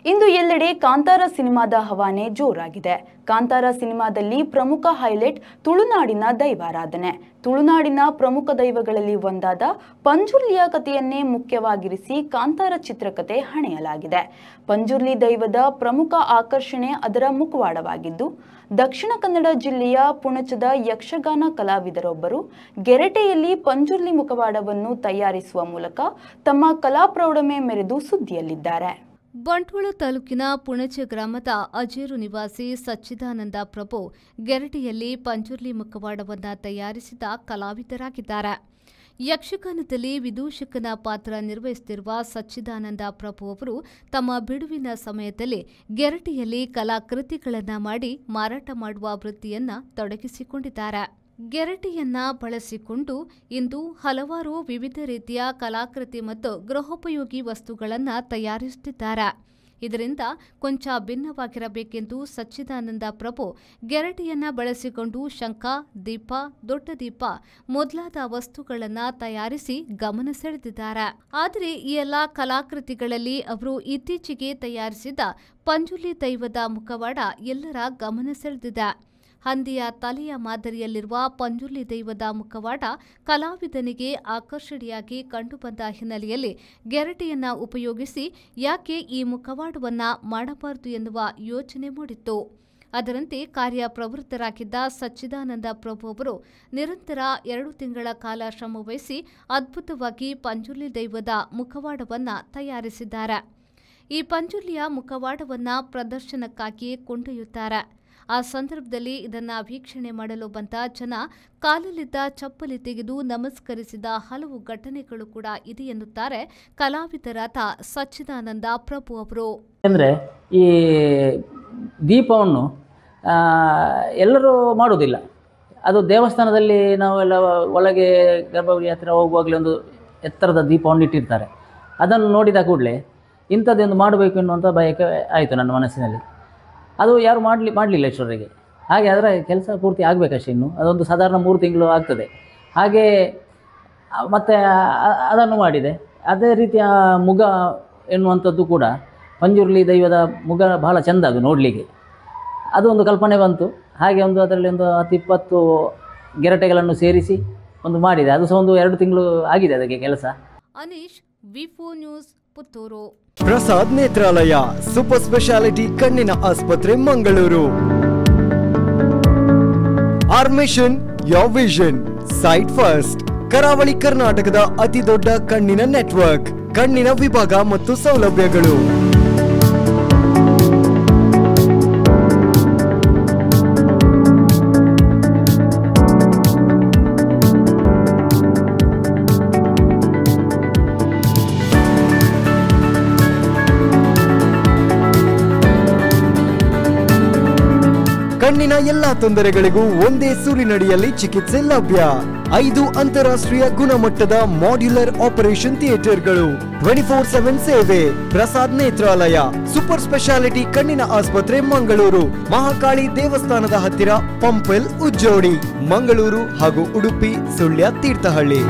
ಇಂದು ಎಲ್ಲೆಡೆ ಕಾಂತಾರ ಸಿನಿಮಾದ ಹವಾನೆ ಜೋರಾಗಿದೆ. ಕಾಂತಾರ ಸಿನಿಮಾದಲ್ಲಿ ಪ್ರಮುಖ ಹೈಲೈಟ್ ತುಳುನಾಡಿನ ದೈವಾರಾಧನೆ. ತುಳುನಾಡಿನ ಪ್ರಮುಖ ದೈವಗಳಲ್ಲಿ ಒಂದಾದ ಪಂಜುರ್ಲಿಯ ಕಥೆಯನ್ನೇ ಮುಖ್ಯವಾಗಿರಿಸಿ ಕಾಂತಾರ ಚಿತ್ರಕಥೆ ಹಣೆಯಲಾಗಿದೆ. ಪಂಜುರ್ಲಿ ದೈವದ ಪ್ರಮುಖ ಆಕರ್ಷಣೆ ಅದರ ಮುಖವಾಡವಾಗಿದ್ದು, ದಕ್ಷಿಣ ಕನ್ನಡ ಜಿಲ್ಲೆಯ ಪುಣಚದ ಯಕ್ಷಗಾನ ಕಲಾವಿದರೊಬ್ಬರು ಗೆರಟೆಯಲ್ಲಿ ಪಂಜುರ್ಲಿ ಮುಖವಾಡವನ್ನು ತಯಾರಿಸುವ ಮೂಲಕ ತಮ್ಮ ಕಲಾ ಪ್ರೌಢಮೆ ಮೆರೆದು ಸುದ್ದಿಯಲ್ಲಿದ್ದಾರೆ. ಬಂಟ್ವಾಳ ತಾಲೂಕಿನ ಪುಣಚ ಗ್ರಾಮದ ಅಜೇರು ನಿವಾಸಿ ಸಚ್ಚಿದಾನಂದ ಪ್ರಭು ಗೆರಟೆಯಲ್ಲಿ ಪಂಜುರ್ಲಿ ಮುಖವಾಡವನ್ನು ತಯಾರಿಸಿದ ಕಲಾವಿದರಾಗಿದ್ದಾರೆ. ಯಕ್ಷಗಾನದಲ್ಲಿ ವಿದೂಷಕನ ಪಾತ್ರ ನಿರ್ವಹಿಸುತ್ತಿರುವ ಸಚ್ಚಿದಾನಂದ ಪ್ರಭು ಅವರು ತಮ್ಮ ಬಿಡುವಿನ ಸಮಯದಲ್ಲಿ ಗೆರಟೆಯಲ್ಲಿ ಕಲಾಕೃತಿಗಳನ್ನು ಮಾಡಿ ಮಾರಾಟ ಮಾಡುವ ವೃತ್ತಿಯನ್ನು ತೊಡಗಿಸಿಕೊಂಡಿದ್ದಾರೆ. ಗೆರಟೆಯನ್ನ ಬಳಸಿಕೊಂಡು ಇಂದು ಹಲವಾರು ವಿವಿಧ ರೀತಿಯ ಕಲಾಕೃತಿ ಮತ್ತು ಗೃಹೋಪಯೋಗಿ ವಸ್ತುಗಳನ್ನು ತಯಾರಿಸುತ್ತಿದ್ದಾರೆ. ಇದರಿಂದ ಕೊಂಚ ಭಿನ್ನವಾಗಿರಬೇಕೆಂದು ಸಚ್ಚಿದಾನಂದ ಪ್ರಭು ಗೆರಟೆಯನ್ನ ಬಳಸಿಕೊಂಡು ಶಂಖ, ದೀಪ, ದೊಡ್ಡ ದೀಪ ಮೊದಲಾದ ವಸ್ತುಗಳನ್ನು ತಯಾರಿಸಿ ಗಮನ ಸೆಳೆದಿದ್ದಾರೆ. ಆದರೆ ಈ ಎಲ್ಲ ಕಲಾಕೃತಿಗಳಲ್ಲಿ ಅವರು ಇತ್ತೀಚೆಗೆ ತಯಾರಿಸಿದ ಪಂಜುರ್ಲಿ ದೈವದ ಮುಖವಾಡ ಎಲ್ಲರ ಗಮನ ಸೆಳೆದಿದೆ. ಹಂದಿಯ ತಲೆಯ ಮಾದರಿಯಲ್ಲಿರುವ ಪಂಜುರ್ಲಿ ದೈವದ ಮುಖವಾಡ ಕಲಾವಿದನಿಗೆ ಆಕರ್ಷಣೆಯಾಗಿ ಕಂಡುಬಂದ ಹಿನ್ನೆಲೆಯಲ್ಲಿ ಗೆರಟೆಯನ್ನ ಉಪಯೋಗಿಸಿ ಯಾಕೆ ಈ ಮುಖವಾಡವನ್ನ ಮಾಡಬಾರದು ಎನ್ನುವ ಯೋಚನೆ ಮೂಡಿತ್ತು. ಅದರಂತೆ ಕಾರ್ಯಪ್ರವೃತ್ತರಾಗಿದ್ದ ಸಚ್ಚಿದಾನಂದ ಪ್ರಭು ಅವರು ನಿರಂತರ 2 ತಿಂಗಳ ಕಾಲ ಶ್ರಮವಹಿಸಿ ಅದ್ಭುತವಾಗಿ ಪಂಜುರ್ಲಿ ದೈವದ ಮುಖವಾಡವನ್ನ ತಯಾರಿಸಿದ್ದಾರೆ. ಈ ಪಂಜುರ್ಲಿಯ ಮುಖವಾಡವನ್ನ ಪ್ರದರ್ಶನಕ್ಕಾಗಿಯೇ ಕೊಂಡೊಯ್ಯುತ್ತಾರೆ. ಆ ಸಂದರ್ಭದಲ್ಲಿ ಇದನ್ನು ವೀಕ್ಷಣೆ ಮಾಡಲು ಬಂದ ಜನ ಕಾಲಲ್ಲಿದ್ದ ಚಪ್ಪಲಿ ತೆಗೆದು ನಮಸ್ಕರಿಸಿದ ಹಲವು ಘಟನೆಗಳು ಕೂಡ ಇದೆ ಎನ್ನುತ್ತಾರೆ ಕಲಾವಿದರಾದ ಸಚ್ಚಿದಾನಂದ ಪ್ರಭು ಅವರು. ಅಂದರೆ ಈ ದೀಪವನ್ನು ಎಲ್ಲರೂ ಮಾಡುವುದಿಲ್ಲ. ಅದು ದೇವಸ್ಥಾನದಲ್ಲಿ ನಾವೆಲ್ಲ ಒಳಗೆ ಗರ್ಭಗುಡಿ ಹತ್ತಿರ ಹೋಗುವಾಗಲೇ ಒಂದು ಎತ್ತರದ ದೀಪವನ್ನು ಇಟ್ಟಿರ್ತಾರೆ. ಅದನ್ನು ನೋಡಿದ ಕೂಡಲೇ ಇಂಥದ್ದೊಂದು ಮಾಡಬೇಕು ಎನ್ನುವಂಥ ಬಯಕೆ ಆಯಿತು ನನ್ನ ಮನಸ್ಸಿನಲ್ಲಿ. ಅದು ಯಾರು ಮಾಡಲಿಲ್ಲ ಇಷ್ಟರವರೆಗೆ. ಹಾಗೆ ಅದರ ಕೆಲಸ ಪೂರ್ತಿ ಆಗಬೇಕಷ್ಟೇ. ಇನ್ನು ಅದೊಂದು ಸಾಧಾರಣ 3 ತಿಂಗಳು ಆಗ್ತದೆ. ಹಾಗೆ ಮತ್ತು ಅದನ್ನು ಮಾಡಿದೆ. ಅದೇ ರೀತಿಯ ಮುಗ ಎನ್ನುವಂಥದ್ದು ಕೂಡ ಪಂಜುರ್ಲಿ ದೈವದ ಮುಗ ಬಹಳ ಚೆಂದ ಅದು ನೋಡಲಿಕ್ಕೆ. ಅದು ಒಂದು ಕಲ್ಪನೆ ಬಂತು. ಹಾಗೆ ಅದರಲ್ಲಿ ಒಂದು 10-20 ಗೆರಟೆಗಳನ್ನು ಸೇರಿಸಿ ಒಂದು ಮಾಡಿದೆ. ಅದು ಸಹ ಒಂದು 2 ತಿಂಗಳು ಆಗಿದೆ ಅದಕ್ಕೆ ಕೆಲಸ. ಅನೀಶ್, ವಿ4 news, Puttur. Prasad Netralaya super speciality ಕಣ್ಣಿನ ಆಸ್ಪತ್ರೆ, Mangaluru. Our mission your vision, sight first. ಕರಾವಳಿ ಕರ್ನಾಟಕದ ಅತಿ ದೊಡ್ಡ ಕಣ್ಣಿನ ನೆಟ್ವರ್ಕ್, ಕಣ್ಣಿನ ವಿಭಾಗ ಮತ್ತು ಸೌಲಭ್ಯಗಳು. ಕಣ್ಣಿನ ಎಲ್ಲಾ ತೊಂದರೆಗಳಿಗೂ ಒಂದೇ ಸೂರಿನಡಿಯಲ್ಲಿ ಚಿಕಿತ್ಸೆ ಲಭ್ಯ. 5 ಅಂತಾರಾಷ್ಟ್ರೀಯ ಗುಣಮಟ್ಟದ ಮಾಡ್ಯುಲರ್ ಆಪರೇಷನ್ ಥಿಯೇಟರ್ಗಳು, 24/7 ಸೇವೆ. ಪ್ರಸಾದ್ ನೇತ್ರಾಲಯ ಸೂಪರ್ ಸ್ಪೆಷಾಲಿಟಿ ಕಣ್ಣಿನ ಆಸ್ಪತ್ರೆ, ಮಂಗಳೂರು. ಮಹಾಕಾಳಿ ದೇವಸ್ಥಾನದ ಹತ್ತಿರ, ಪಂಪೆಲ್, ಉಜ್ಜೋಡಿ. ಮಂಗಳೂರು ಹಾಗೂ ಉಡುಪಿ, ಸುಳ್ಯ, ತೀರ್ಥಹಳ್ಳಿ.